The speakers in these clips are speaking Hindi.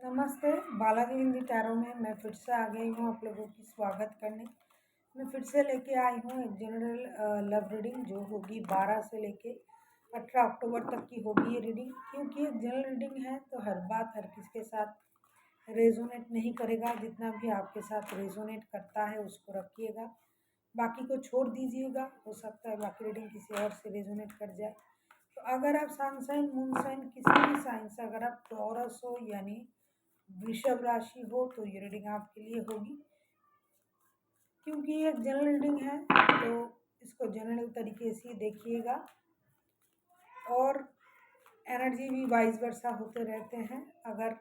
नमस्ते। बालाजी हिंदी टैरो में मैं फिर से आ गई हूँ आप लोगों की स्वागत करने। मैं फिर से लेके आई हूँ एक जनरल लव रीडिंग जो होगी 12 से लेके 18 अक्टूबर तक की होगी ये रीडिंग। क्योंकि एक जनरल रीडिंग है तो हर बात हर किसी के साथ रेजोनेट नहीं करेगा। जितना भी आपके साथ रेजोनेट करता है उसको रखिएगा, बाकी को छोड़ दीजिएगा। हो सकता है बाकी रीडिंग किसी और से रेजोनेट कर जाए। तो अगर आप सन साइन मून साइन किसी भी साइन से, अगर आप टॉरस हो यानी वृषभ राशि हो, तो ये रीडिंग आपके लिए होगी। क्योंकि ये एक जनरल रीडिंग है तो इसको जनरल तरीके से देखिएगा, और एनर्जी भी वाइस वर्सा होते रहते हैं। अगर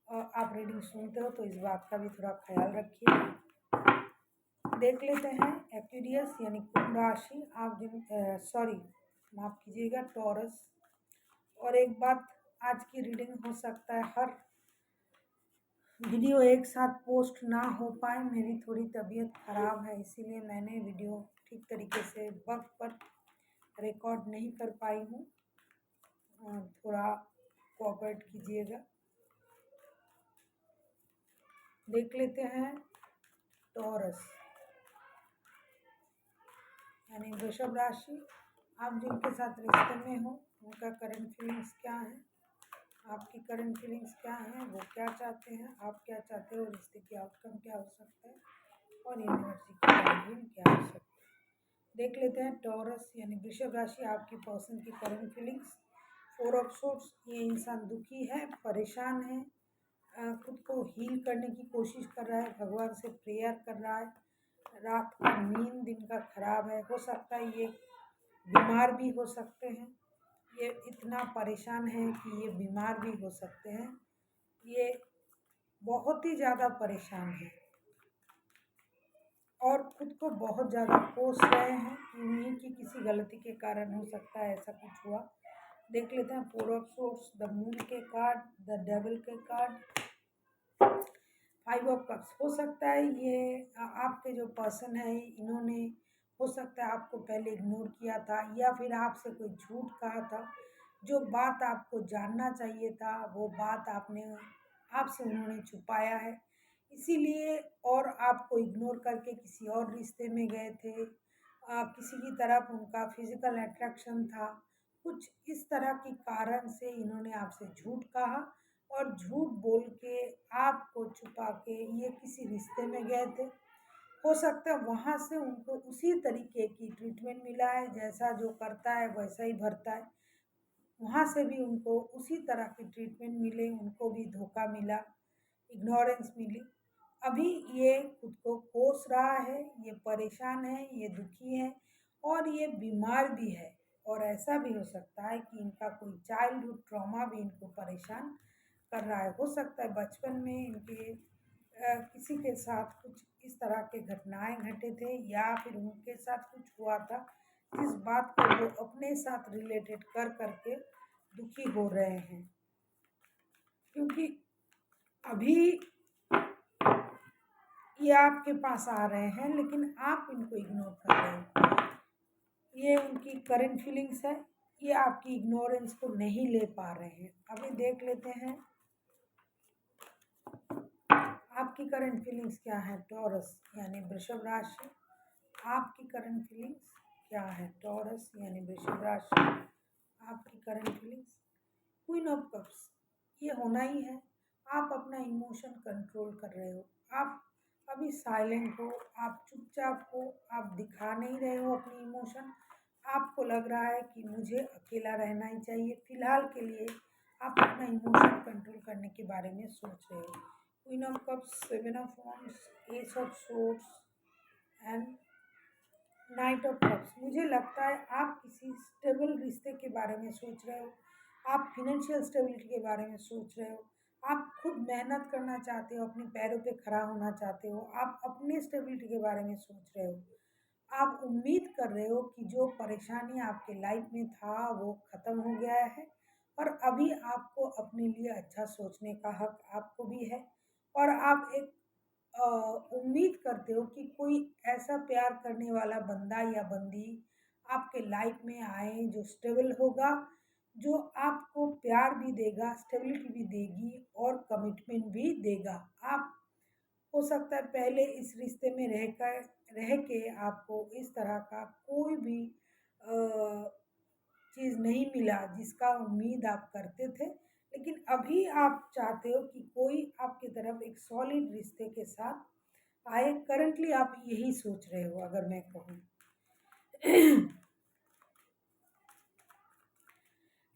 आप रीडिंग सुनते हो तो इस बात का भी थोड़ा ख्याल रखिए। देख लेते हैं एक्वेरियस यानी कुंभ राशि, आप जिन माफ कीजिएगा टॉरस। और एक बात, आज की रीडिंग हो सकता है हर वीडियो एक साथ पोस्ट ना हो पाए। मेरी थोड़ी तबीयत ख़राब है, इसीलिए मैंने वीडियो ठीक तरीके से वक्त पर रिकॉर्ड नहीं कर पाई हूँ। थोड़ा कोऑपरेट कीजिएगा। देख लेते हैं टॉरस यानी वृषभ राशि, आप जिनके साथ रिश्ते में हो उनका करंट फीलिंग्स क्या है, आपकी करंट फीलिंग्स क्या है, वो क्या चाहते हैं, आप क्या चाहते हो, रिश्ते की आउटकम क्या हो सकता है, और यूनिवर्सिटी की गाइडियन क्या हो सकता है। देख लेते हैं टॉरस यानी वृषभ राशि, आपकी पर्सन की करंट फीलिंग्स। 4 ऑफ सोर्ड्स, ये इंसान दुखी है, परेशान है, खुद को हील करने की कोशिश कर रहा है, भगवान से प्रेयर कर रहा है। रात का नींद दिन का खराब है, हो सकता है ये बीमार भी हो सकते हैं। ये इतना परेशान है कि ये बीमार भी हो सकते हैं। ये बहुत ही ज़्यादा परेशान है और खुद को बहुत ज़्यादा कोस रहे हैं कि उन्हीं की किसी गलती के कारण हो सकता है ऐसा कुछ हुआ। देख लेते हैं 4 ऑफ सोर्ड्स, द मून के कार्ड, द डेविल के कार्ड, 5 ऑफ कप्स। हो सकता है ये आपके जो पर्सन है इन्होंने हो सकता है आपको पहले इग्नोर किया था, या फिर आपसे कोई झूठ कहा था। जो बात आपको जानना चाहिए था वो बात आपसे उन्होंने छुपाया है, इसीलिए और आपको इग्नोर करके किसी और रिश्ते में गए थे। किसी की तरफ उनका फिजिकल अट्रैक्शन था। कुछ इस तरह के कारण से इन्होंने आपसे झूठ कहा और झूठ बोल के आपको छुपा के ये किसी रिश्ते में गए थे। हो सकता है वहाँ से उनको उसी तरीके की ट्रीटमेंट मिला है, जैसा जो करता है वैसा ही भरता है। वहाँ से भी उनको उसी तरह की ट्रीटमेंट मिले, उनको भी धोखा मिला, इग्नोरेंस मिली। अभी ये खुद को कोस रहा है, ये परेशान है, ये दुखी है और ये बीमार भी है। और ऐसा भी हो सकता है कि इनका कोई चाइल्डहुड ट्रॉमा भी इनको परेशान कर रहा है। हो सकता है बचपन में इनके किसी के साथ कुछ इस तरह के घटनाएं घटे थे, या फिर उनके साथ कुछ हुआ था जिस बात को वो अपने साथ रिलेटेड कर करके दुखी हो रहे हैं। क्योंकि अभी ये आपके पास आ रहे हैं लेकिन आप इनको इग्नोर कर रहे हो। ये उनकी करंट फीलिंग्स है, ये आपकी इग्नोरेंस को नहीं ले पा रहे हैं। अभी देख लेते हैं आपकी करंट फीलिंग्स क्या है टॉरस यानी वृषभ राशि। आपकी करंट फीलिंग्स क्या है टॉरस यानी वृषभ राशि, आपकी current feelings. Queen of cups, ये होना ही है। आप अपना इमोशन कंट्रोल कर रहे हो, आप अभी साइलेंट हो, आप चुपचाप हो, आप दिखा नहीं रहे हो अपनी इमोशन। आपको लग रहा है कि मुझे अकेला रहना ही चाहिए। फिलहाल के लिए आप अपना इमोशन कंट्रोल करने के बारे में सोच रहे हो। Queen of cups, 7 of wands, S of swords and night of cups. मुझे लगता है आप किसी स्टेबल रिश्ते के बारे में सोच रहे हो, आप फिनेंशियल स्टेबिलिटी के बारे में सोच रहे हो, आप खुद मेहनत करना चाहते हो, अपने पैरों पे खड़ा होना चाहते हो, आप अपने स्टेबिलिटी के बारे में सोच रहे हो। आप उम्मीद कर रहे हो कि जो परेशानी आपके लाइफ में था वो ख़त्म हो गया है, और अभी आपको अपने लिए अच्छा सोचने का हक आपको भी है। और आप एक उम्मीद करते हो कि कोई ऐसा प्यार करने वाला बंदा या बंदी आपके लाइफ में आए जो स्टेबल होगा, जो आपको प्यार भी देगा, स्टेबिलिटी भी देगी और कमिटमेंट भी देगा। आप हो सकता है पहले इस रिश्ते में रह के आपको इस तरह का कोई भी चीज़ नहीं मिला जिसका उम्मीद आप करते थे, लेकिन अभी आप चाहते हो कि कोई आपकी तरफ एक सॉलिड रिश्ते के साथ आए। करंटली आप यही सोच रहे हो अगर मैं कहूँ।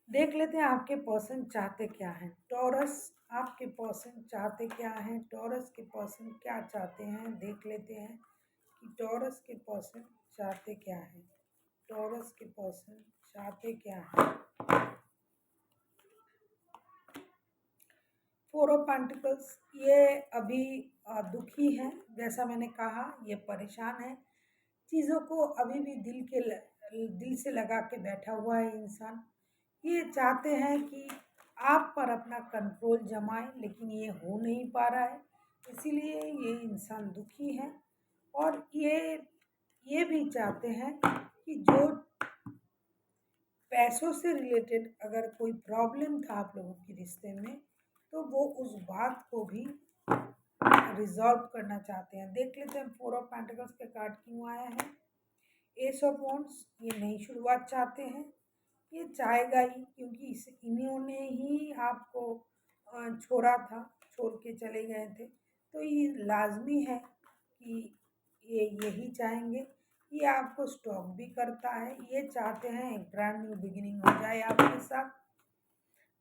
देख लेते हैं आपके पर्सन चाहते क्या हैं। टॉरस, आपके पर्सन चाहते क्या हैं, टॉरस के पर्सन क्या चाहते हैं, देख लेते हैं कि टॉरस के पर्सन चाहते क्या हैं। टॉरस के पर्सन चाहते क्या हैं। फोर ऑफ पेंटिकल्स, ये अभी दुखी है, जैसा मैंने कहा ये परेशान है, चीज़ों को अभी भी दिल से लगा के बैठा हुआ है इंसान। ये चाहते हैं कि आप पर अपना कंट्रोल जमाएं, लेकिन ये हो नहीं पा रहा है, इसीलिए ये इंसान दुखी है। और ये भी चाहते हैं कि जो पैसों से रिलेटेड अगर कोई प्रॉब्लम था आप लोगों के रिश्ते में, तो वो उस बात को भी रिजॉल्व करना चाहते हैं। देख लेते हैं फोर ऑफ पेंटिकल्स के कार्ड क्यों आया है। एस ऑफ वॉन्ड्स, ये नई शुरुआत चाहते हैं, ये चाहेगा ही, क्योंकि इन्होंने ही आपको छोड़ा था, छोड़ के चले गए थे, तो ये लाजमी है कि ये यही चाहेंगे। ये आपको स्टॉक भी करता है, ये चाहते हैं एक ब्रांड न्यू बिगिनिंग हो जाए आपके साथ,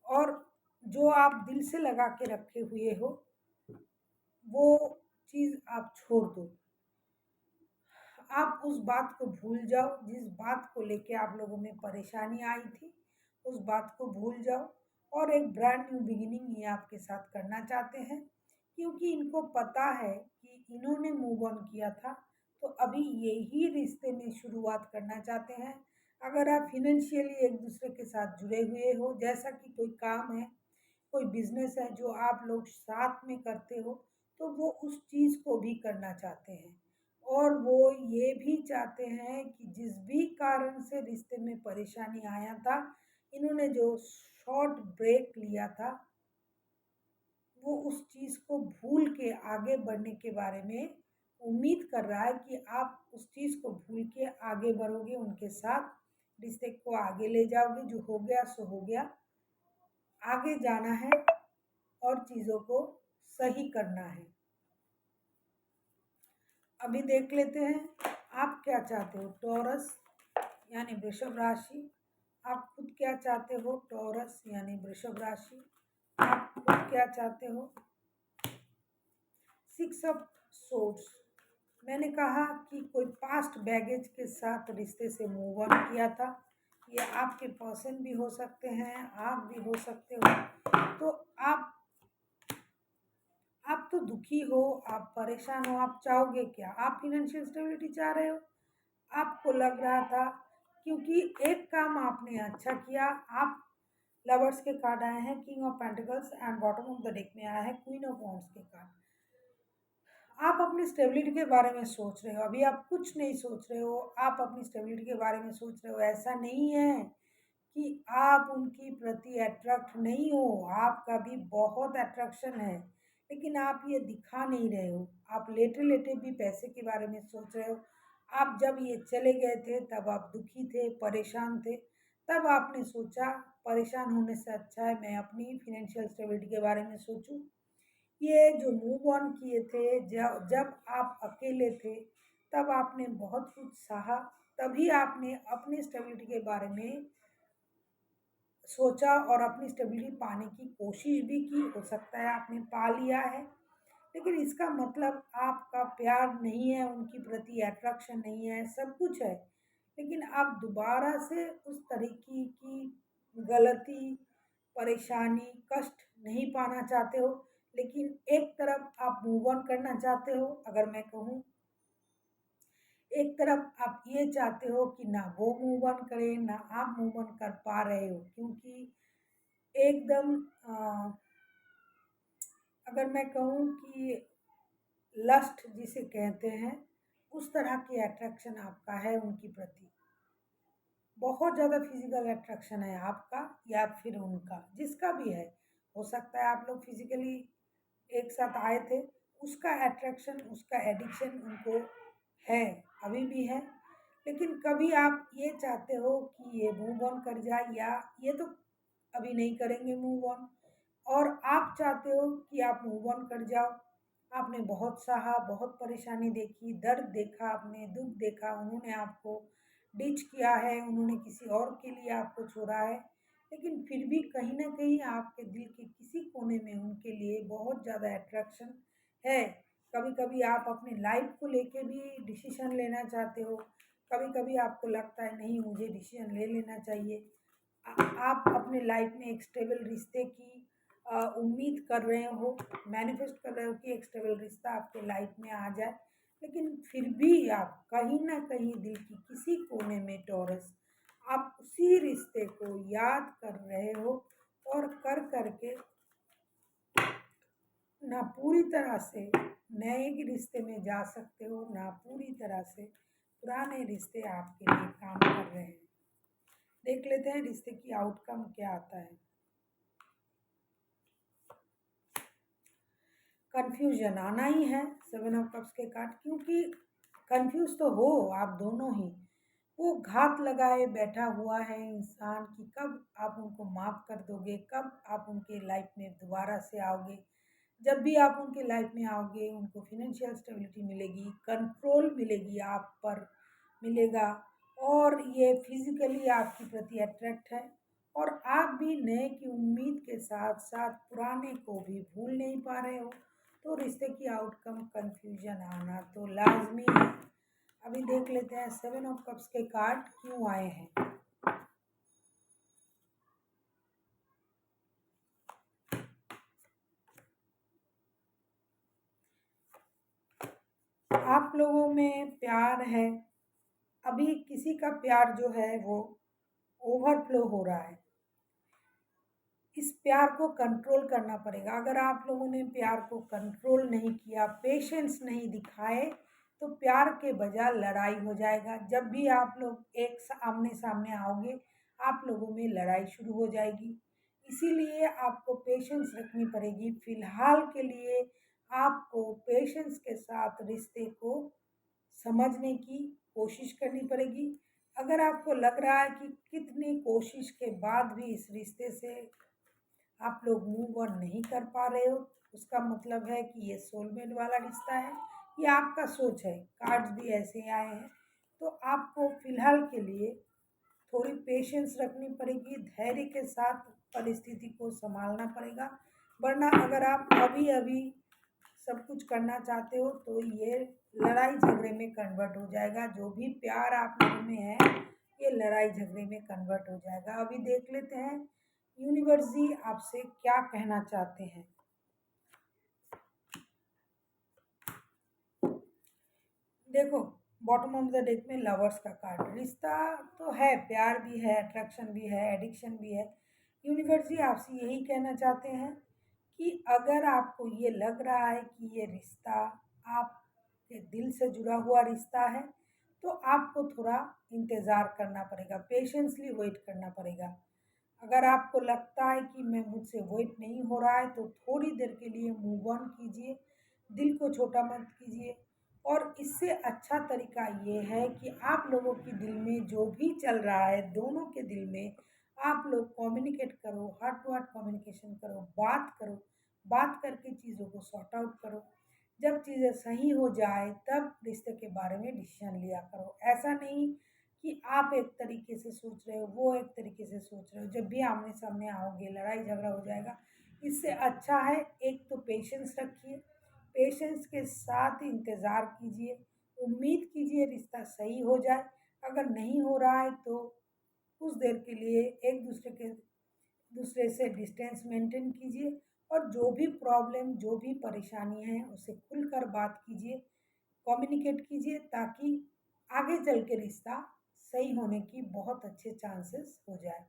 और जो आप दिल से लगा के रखे हुए हो वो चीज़ आप छोड़ दो। आप उस बात को भूल जाओ जिस बात को लेके आप लोगों में परेशानी आई थी, उस बात को भूल जाओ और एक ब्रांड न्यू बिगिनिंग ये आपके साथ करना चाहते हैं, क्योंकि इनको पता है कि इन्होंने मूव ऑन किया था, तो अभी यही रिश्ते में शुरुआत करना चाहते हैं। अगर आप फिनेंशियली एक दूसरे के साथ जुड़े हुए हो, जैसा कि कोई काम है, कोई बिजनेस है जो आप लोग साथ में करते हो, तो वो उस चीज़ को भी करना चाहते हैं। और वो ये भी चाहते हैं कि जिस भी कारण से रिश्ते में परेशानी आया था, इन्होंने जो शॉर्ट ब्रेक लिया था, वो उस चीज़ को भूल के आगे बढ़ने के बारे में उम्मीद कर रहा है कि आप उस चीज़ को भूल के आगे बढ़ोगे, उनके साथ रिश्ते को आगे ले जाओगे। जो हो गया सो हो गया, आगे जाना है और चीज़ों को सही करना है। अभी देख लेते हैं आप क्या चाहते हो। टॉरस यानी वृषभ राशि, आप खुद क्या चाहते हो। टॉरस यानी वृषभ राशि, आप खुद क्या चाहते हो। सिक्स ऑफ सोर्ड्स, मैंने कहा कि कोई पास्ट बैगेज के साथ रिश्ते से मूव ऑन किया था। ये आपके पर्सन भी हो सकते हैं, आप भी हो सकते हो। तो आप तो दुखी हो, आप परेशान हो, आप चाहोगे क्या। आप फिनेंशियल स्टेबिलिटी चाह रहे हो। आपको लग रहा था, क्योंकि एक काम आपने अच्छा किया। आप लवर्स के कार्ड आए हैं, king of pentacles, and bottom of the deck में आया है क्वीन ऑफ वॉन्ड्स के कार्ड। आप अपनी स्टेबिलिटी के बारे में सोच रहे हो, अभी आप कुछ नहीं सोच रहे हो, आप अपनी स्टेबिलिटी के बारे में सोच रहे हो। ऐसा नहीं है कि आप उनकी प्रति अट्रैक्ट नहीं हो, आपका भी बहुत अट्रैक्शन है, लेकिन आप ये दिखा नहीं रहे हो। आप लेटे लेटे भी पैसे के बारे में सोच रहे हो। आप जब ये चले गए थे तब आप दुखी थे, परेशान थे, तब आपने सोचा परेशान होने से अच्छा है मैं अपनी फिनेंशियल स्टेबिलिटी के बारे में सोचूं। ये जो मूव ऑन किए थे, जब जब आप अकेले थे, तब आपने बहुत कुछ सहा, तभी आपने अपनी स्टेबिलिटी के बारे में सोचा और अपनी स्टेबिलिटी पाने की कोशिश भी की। हो सकता है आपने पा लिया है, लेकिन इसका मतलब आपका प्यार नहीं है, उनकी प्रति अट्रैक्शन नहीं है, सब कुछ है, लेकिन आप दोबारा से उस तरीके की गलती, परेशानी, कष्ट नहीं पाना चाहते हो। लेकिन एक तरफ आप मूव ऑन करना चाहते हो, अगर मैं कहूँ एक तरफ आप ये चाहते हो कि ना वो मूव ऑन करे ना आप मूव ऑन कर पा रहे हो, क्योंकि एकदम अगर मैं कहूँ कि लस्ट जिसे कहते हैं, उस तरह की अट्रैक्शन आपका है उनकी प्रति। बहुत ज़्यादा फिजिकल अट्रैक्शन है आपका या फिर उनका, जिसका भी है। हो सकता है आप लोग फिजिकली एक साथ आए थे, उसका अट्रैक्शन, उसका एडिक्शन उनको है, अभी भी है। लेकिन कभी आप ये चाहते हो कि ये मूव ऑन कर जाए, या ये तो अभी नहीं करेंगे मूव ऑन, और आप चाहते हो कि आप मूव ऑन कर जाओ। आपने बहुत सहा, बहुत परेशानी देखी, दर्द देखा, आपने दुख देखा, उन्होंने आपको डिच किया है, उन्होंने किसी और के लिए आपको छोड़ा है, लेकिन फिर भी कहीं ना कहीं आपके दिल के किसी कोने में उनके लिए बहुत ज़्यादा अट्रैक्शन है। कभी कभी आप अपनी लाइफ को लेके भी डिसीजन लेना चाहते हो, कभी कभी आपको लगता है नहीं मुझे डिसीजन ले लेना चाहिए। आप अपने लाइफ में एक स्टेबल रिश्ते की उम्मीद कर रहे हो, मैनिफेस्ट कर रहे हो कि एक स्टेबल रिश्ता आपके लाइफ में आ जाए, लेकिन फिर भी आप कहीं ना कहीं दिल की किसी कोने में टॉरस, आप उसी रिश्ते को याद कर रहे हो, और कर करके ना पूरी तरह से नए रिश्ते में जा सकते हो, ना पूरी तरह से पुराने रिश्ते आपके लिए काम कर रहे हैं। देख लेते हैं रिश्ते की आउटकम क्या आता है। कंफ्यूजन आना ही है 7 ऑफ कप्स के कार्ड, क्योंकि कंफ्यूज तो हो आप दोनों ही। वो घात लगाए बैठा हुआ है इंसान कि कब आप उनको माफ़ कर दोगे, कब आप उनके लाइफ में दोबारा से आओगे। जब भी आप उनके लाइफ में आओगे उनको फिनेंशियल स्टेबिलिटी मिलेगी, कंट्रोल मिलेगी आप पर मिलेगा, और ये फिजिकली आपके प्रति अट्रैक्ट है, और आप भी नए की उम्मीद के साथ साथ पुराने को भी भूल नहीं पा रहे हो। तो रिश्ते की आउटकम कंफ्यूजन आना तो लाजमी है। अभी देख लेते हैं 7 ऑफ कप्स के कार्ड क्यों आए हैं। आप लोगों में प्यार है, अभी किसी का प्यार जो है वो ओवरफ्लो हो रहा है। इस प्यार को कंट्रोल करना पड़ेगा। अगर आप लोगों ने प्यार को कंट्रोल नहीं किया, पेशेंस नहीं दिखाए, तो प्यार के बजाय लड़ाई हो जाएगा। जब भी आप लोग एक आमने सामने आओगे, आप लोगों में लड़ाई शुरू हो जाएगी। इसीलिए आपको पेशेंस रखनी पड़ेगी। फिलहाल के लिए आपको पेशेंस के साथ रिश्ते को समझने की कोशिश करनी पड़ेगी। अगर आपको लग रहा है कि कितनी कोशिश के बाद भी इस रिश्ते से आप लोग मूव ऑन नहीं कर पा रहे हो, उसका मतलब है कि ये सोलमेट वाला रिश्ता है। ये आपका सोच है, कार्ड्स भी ऐसे आए हैं। तो आपको फिलहाल के लिए थोड़ी पेशेंस रखनी पड़ेगी, धैर्य के साथ परिस्थिति को संभालना पड़ेगा। वरना अगर आप अभी अभी सब कुछ करना चाहते हो तो ये लड़ाई झगड़े में कन्वर्ट हो जाएगा। जो भी प्यार आप लोगों में है ये लड़ाई झगड़े में कन्वर्ट हो जाएगा। अभी देख लेते हैं यूनिवर्स जी आपसे क्या कहना चाहते हैं। देखो, बॉटम ऑफ द डेक में लवर्स का कार्ड, रिश्ता तो है, प्यार भी है, अट्रैक्शन भी है, एडिक्शन भी है। यूनिवर्स जी आपसे यही कहना चाहते हैं कि अगर आपको ये लग रहा है कि ये रिश्ता आपके दिल से जुड़ा हुआ रिश्ता है, तो आपको थोड़ा इंतज़ार करना पड़ेगा, पेशेंसली वेट करना पड़ेगा। अगर आपको लगता है कि मैं मुझसे वेट नहीं हो रहा है, तो थोड़ी देर के लिए मूव ऑन कीजिए, दिल को छोटा मत कीजिए। और इससे अच्छा तरीका ये है कि आप लोगों के दिल में जो भी चल रहा है, दोनों के दिल में आप लोग कम्युनिकेट करो, हार्ट टू हार्ट कम्युनिकेशन करो, बात करो, बात करके चीज़ों को सॉर्ट आउट करो। जब चीज़ें सही हो जाए तब रिश्ते के बारे में डिसीजन लिया करो। ऐसा नहीं कि आप एक तरीके से सोच रहे हो, वो एक तरीके से सोच रहे हो, जब भी आमने सामने आओगे लड़ाई झगड़ा हो जाएगा। इससे अच्छा है एक तो पेशेंस रखिए, पेशेंस के साथ इंतज़ार कीजिए, उम्मीद कीजिए रिश्ता सही हो जाए। अगर नहीं हो रहा है तो कुछ देर के लिए एक दूसरे से डिस्टेंस मेंटेन कीजिए, और जो भी प्रॉब्लम, जो भी परेशानी है उसे खुलकर बात कीजिए, कम्युनिकेट कीजिए, ताकि आगे चल के रिश्ता सही होने की बहुत अच्छे चांसेस हो जाए।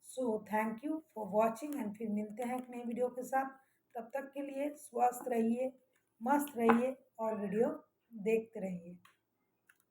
So thank you for watching, and फिर मिलते हैं एक नई वीडियो के साथ। तब तक के लिए स्वस्थ रहिए, मस्त रहिए और वीडियो देखते रहिए।